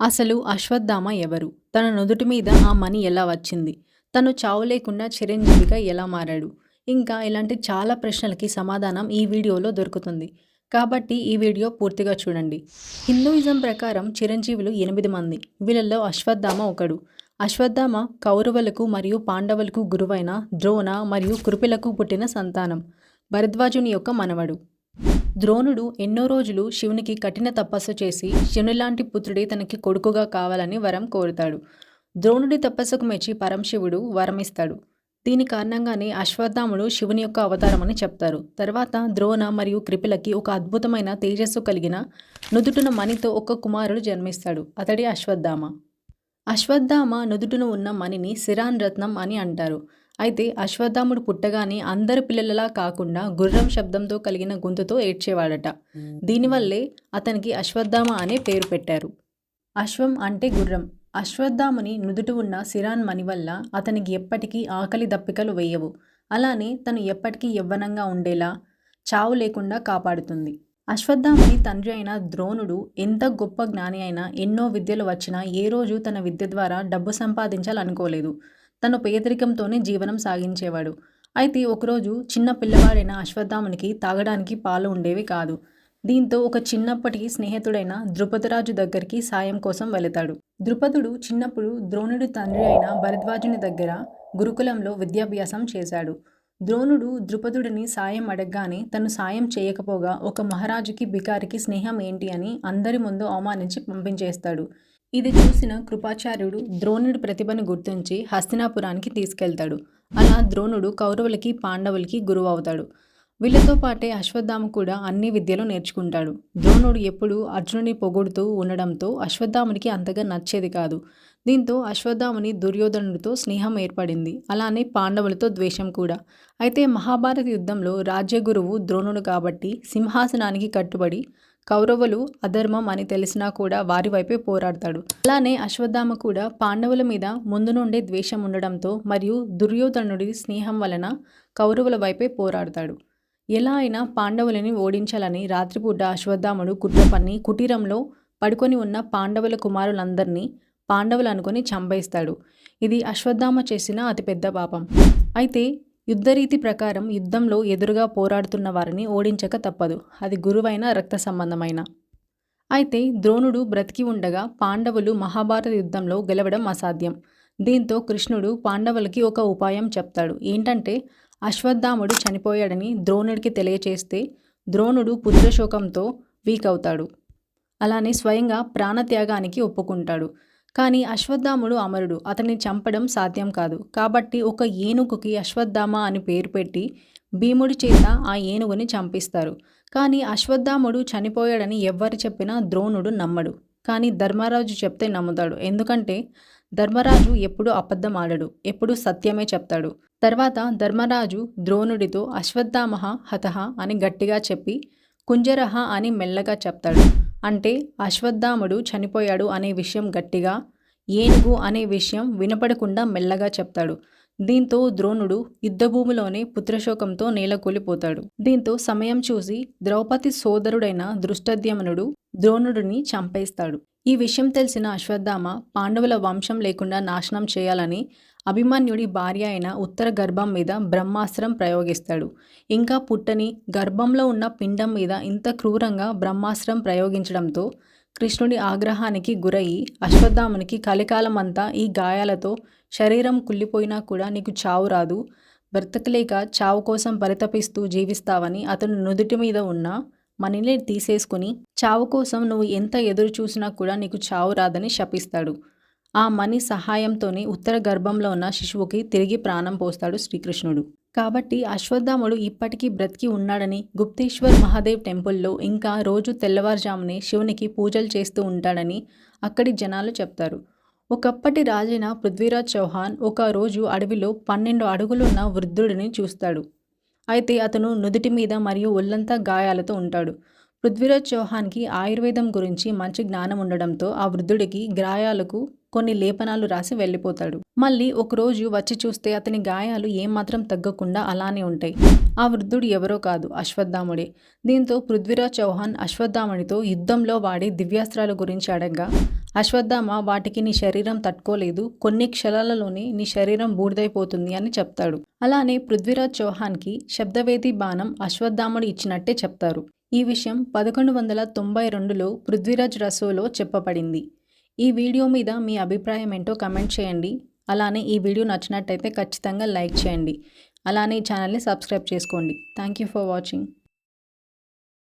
అసలు అశ్వత్థామ ఎవరు? తన నుదుటి మీద ఆ మణి ఎలా వచ్చింది? తను చావు లేకుండా చిరంజీవిగా ఎలా మారాడు? ఇంకా ఇలాంటి చాలా ప్రశ్నలకి సమాధానం ఈ వీడియోలో దొరుకుతుంది. కాబట్టి ఈ వీడియో పూర్తిగా చూడండి. హిందూయిజం ప్రకారం చిరంజీవులు 8 మంది. వీళ్ళలో అశ్వత్థామ ఒకడు. అశ్వత్థామ కౌరవులకు మరియు పాండవులకు గురువైన ద్రోణ మరియు కృపులకు పుట్టిన సంతానం. భరద్వాజుని యొక్క మనవడు. ద్రోణుడు ఎన్నో రోజులు శివునికి కఠిన తపస్సు చేసి శివునిలాంటి పుత్రుడే తనకి కొడుకుగా కావాలని వరం కోరుతాడు. ద్రోణుడి తపస్సుకు మెచ్చి పరమశివుడు వరమిస్తాడు. దీని కారణంగానే అశ్వత్థాముడు శివుని యొక్క అవతారమని చెప్తారు. తర్వాత ద్రోణ మరియు కృపులకి ఒక అద్భుతమైన తేజస్సు కలిగిన నుదుటిన మణితో ఒక కుమారుడు జన్మిస్తాడు. అతడే అశ్వత్థామ. అశ్వత్థామ నుదుటిన ఉన్న మణిని శిరాన్ రత్నం అని అంటారు. అయితే అశ్వత్థాముడు పుట్టగానే అందరి పిల్లలలా కాకుండా గుర్రం శబ్దంతో కలిగిన గొంతుతో ఏడ్చేవాడట. దీనివల్లే అతనికి అశ్వత్థామ అనే పేరు పెట్టారు. అశ్వం అంటే గుర్రం. అశ్వత్థాముని నుదుట ఉన్న శిరాన్ మణి వల్ల అతనికి ఎప్పటికీ ఆకలి దప్పికలు వేయవు. అలానే తను ఎప్పటికీ యవ్వనంగా ఉండేలా చావు లేకుండా కాపాడుతుంది. అశ్వత్థాముని తండ్రి అయిన ద్రోణుడు ఎంత గొప్ప జ్ఞాని అయినా ఎన్నో విద్యలు వచ్చినా ఏ రోజు తన విద్య ద్వారా డబ్బు సంపాదించాలనుకోలేదు. తను పేదరికంతోనే జీవనం సాగించేవాడు. అయితే ఒకరోజు చిన్న పిల్లవాడైన అశ్వత్థామునికి తాగడానికి పాలు ఉండేవి కాదు. దీంతో ఒక చిన్నప్పటి స్నేహితుడైన ద్రుపదరాజు దగ్గరికి సాయం కోసం వెళతాడు. ద్రుపదుడు చిన్నప్పుడు ద్రోణుడి తండ్రి అయిన భరద్వాజుని దగ్గర గురుకులంలో విద్యాభ్యాసం చేశాడు. ద్రోణుడు ద్రుపదుడిని సాయం అడగగానే తను సాయం చేయకపోగా ఒక మహారాజుకి బికారికి స్నేహం ఏంటి అని అందరి ముందు అవమానించి పంపించేస్తాడు. ఇది చూసిన కృపాచార్యుడు ద్రోణుడి ప్రతిభను గుర్తించి హస్తినాపురానికి తీసుకెళ్తాడు. అలా ద్రోణుడు కౌరవులకి పాండవులకి గురువు అవుతాడు. వీళ్ళతో పాటే అశ్వత్థామ కూడా అన్ని విద్యలు నేర్చుకుంటాడు. ద్రోణుడు ఎప్పుడూ అర్జునుని పొగుడుతూ ఉండడంతో అశ్వత్థామునికి అంతగా నచ్చేది కాదు. దీంతో అశ్వత్థాముని దుర్యోధనుడితో స్నేహం ఏర్పడింది. అలానే పాండవులతో ద్వేషం కూడా. అయితే మహాభారత యుద్ధంలో రాజ్యగురువు ద్రోణుడు కాబట్టి సింహాసనానికి కట్టుబడి కౌరవులు అధర్మం అని తెలిసినా కూడా వారి వైపే పోరాడతాడు. అలానే అశ్వత్థామ కూడా పాండవుల మీద ముందు నుండే ద్వేషం ఉండడంతో మరియు దుర్యోధనుడి స్నేహం వలన కౌరవుల వైపే పోరాడతాడు. ఎలా అయినా పాండవులని ఓడించాలని రాత్రిపూట అశ్వత్థాముడు కుట్ర పన్ని కుటీరంలో పడుకొని ఉన్న పాండవుల కుమారులందరినీ పాండవులు అనుకుని చంపేస్తాడు. ఇది అశ్వత్థామ చేసిన అతిపెద్ద పాపం. అయితే యుద్ధరీతి ప్రకారం యుద్ధంలో ఎదురుగా పోరాడుతున్న వారిని ఓడించక తప్పదు, అది గురువైన రక్త సంబంధమైన. అయితే ద్రోణుడు బ్రతికి ఉండగా పాండవులు మహాభారత యుద్ధంలో గెలవడం అసాధ్యం. దీంతో కృష్ణుడు పాండవులకి ఒక ఉపాయం చెప్తాడు. ఏంటంటే అశ్వత్థాముడు చనిపోయాడని ద్రోణుడికి తెలియచేస్తే ద్రోణుడు పుత్రశోకంతో వీక్ అవుతాడు. అలానే స్వయంగా ప్రాణత్యాగానికి ఒప్పుకుంటాడు. కానీ అశ్వత్థాముడు అమరుడు, అతన్ని చంపడం సాధ్యం కాదు. కాబట్టి ఒక ఏనుగుకి అశ్వత్థామ అని పేరు పెట్టి భీముడి చేత ఆ ఏనుగుని చంపిస్తారు. కానీ అశ్వత్థాముడు చనిపోయాడని ఎవ్వరు చెప్పినా ద్రోణుడు నమ్మడు. కానీ ధర్మరాజు చెప్తే నమ్ముతాడు. ఎందుకంటే ధర్మరాజు ఎప్పుడూ అబద్ధం ఆడడు, ఎప్పుడూ సత్యమే చెప్తాడు. తర్వాత ధర్మరాజు ద్రోణుడితో అశ్వత్థామః హతః అని గట్టిగా చెప్పి కుంజరః అని మెల్లగా చెప్తాడు. అంటే అశ్వత్థాముడు చనిపోయాడు అనే విషయం గట్టిగా, ఏనుగు అనే విషయం వినపడకుండా మెల్లగా చెప్తాడు. దీంతో ద్రోణుడు యుద్ధభూమిలోనే పుత్రశోకంతో నేలకూలిపోతాడు. దీంతో సమయం చూసి ద్రౌపది సోదరుడైన ధృష్టద్యుమ్నుడు ద్రోణుడిని చంపేస్తాడు. ఈ విషయం తెలిసిన అశ్వత్థామ పాండవుల వంశం లేకుండా నాశనం చేయాలని అభిమన్యుడి భార్య అయిన ఉత్తర గర్భం మీద బ్రహ్మాస్త్రం ప్రయోగిస్తాడు. ఇంకా పుట్టని గర్భంలో ఉన్న పిండం మీద ఇంత క్రూరంగా బ్రహ్మాస్త్రం ప్రయోగించడంతో కృష్ణుడి ఆగ్రహానికి గురయ్యి అశ్వత్థామునికి కలికాలమంతా ఈ గాయాలతో శరీరం కుళ్ళిపోయినా కూడా నీకు చావు రాదు, బ్రతకలేక చావు కోసం పరితపిస్తూ జీవిస్తావని అతను నుదుటి మీద ఉన్న మణిని తీసేసుకుని చావు కోసం నువ్వు ఎంత ఎదురు చూసినా కూడా నీకు చావు రాదని శపిస్తాడు. ఆ మణి సహాయంతోనే ఉత్తర గర్భంలో ఉన్న శిశువుకి తిరిగి ప్రాణం పోస్తాడు శ్రీకృష్ణుడు. కాబట్టి అశ్వత్థాముడు ఇప్పటికీ బ్రతికి ఉన్నాడని గుప్తేశ్వర్ మహాదేవ్ టెంపుల్లో ఇంకా రోజు తెల్లవారుజామునే శివునికి పూజలు చేస్తూ ఉంటాడని అక్కడి జనాలు చెప్తారు. ఒకప్పటి రాజైన పృథ్వీరాజ్ చౌహాన్ ఒక రోజు అడవిలో 12 అడుగులున్న వృద్ధుడిని చూస్తాడు. అయితే అతను నుదుటి మీద మరియు ఒళ్ళంతా గాయాలతో ఉంటాడు. పృథ్వీరాజ్ చౌహాన్కి ఆయుర్వేదం గురించి మంచి జ్ఞానం ఉండడంతో ఆ వృద్ధుడికి గాయాలకు కొన్ని లేపనాలు రాసి వెళ్ళిపోతాడు. మళ్ళీ ఒకరోజు వచ్చి చూస్తే అతని గాయాలు ఏమాత్రం తగ్గకుండా అలానే ఉంటాయి. ఆ వృద్ధుడు ఎవరో కాదు, అశ్వత్థాముడే. దీంతో పృథ్వీరాజ్ చౌహాన్ అశ్వత్థామునితో యుద్ధంలో వాడే దివ్యాస్త్రాల గురించి అడగగా అశ్వత్థామ వాటికి నీ శరీరం తట్టుకోలేదు, కొన్ని క్షణాలలోనే నీ శరీరం బూడిదైపోతుంది అని చెప్తాడు. అలానే పృథ్వీరాజ్ చౌహాన్కి శబ్దవేది బాణం అశ్వత్థాముడు ఇచ్చినట్టే చెప్తారు. ఈ విషయం 1192లో పృథ్వీరాజ్ రసోలో చెప్పబడింది. ఈ వీడియో మీద మీ అభిప్రాయం ఏంటో కమెంట్ చేయండి. అలానే ఈ వీడియో నచ్చినట్టయితే ఖచ్చితంగా లైక్ చేయండి. అలానే ఈ ఛానల్ని సబ్స్క్రైబ్ చేసుకోండి. Thank you for watching.